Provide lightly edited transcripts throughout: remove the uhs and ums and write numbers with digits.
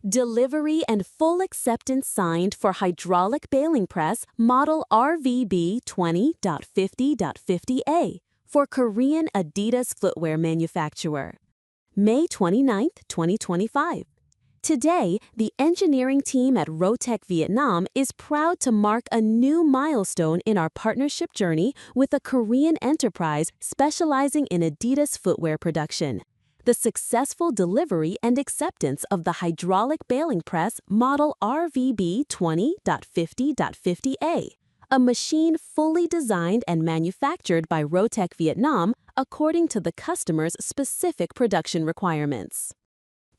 Delivery and full acceptance signed for hydraulic baling press model Rvb-20.5050A for Korean Adidas footwear manufacturer. May 29, 2025. Today, the engineering team at Rotec Vietnam is proud to mark a new milestone in our partnership journey with a Korean enterprise specializing in Adidas footwear production. The successful delivery and acceptance of the hydraulic baling press model Rvb-20.5050A, a machine fully designed and manufactured by Rotec Vietnam according to the customer's specific production requirements.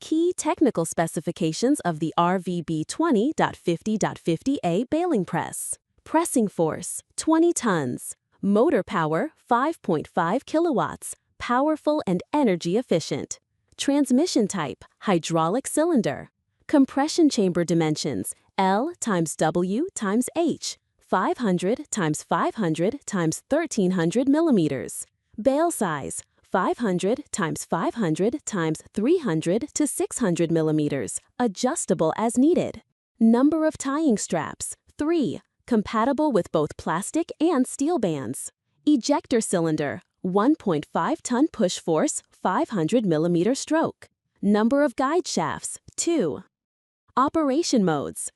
Key technical specifications of the Rvb-20.5050A baling press. Pressing force, 20 tons. Motor power, 5.5 kilowatts. Powerful and energy efficient. Transmission type, hydraulic cylinder. Compression chamber dimensions, L times W times H, 500 times 500 times 1300 millimeters. Bale size, 500 times 500 times 300 to 600 millimeters, adjustable as needed. Number of tying straps, 3, compatible with both plastic and steel bands. Ejector cylinder, 1.5-ton push force, 500 millimeter stroke. Number of guide shafts, 2. Operation modes,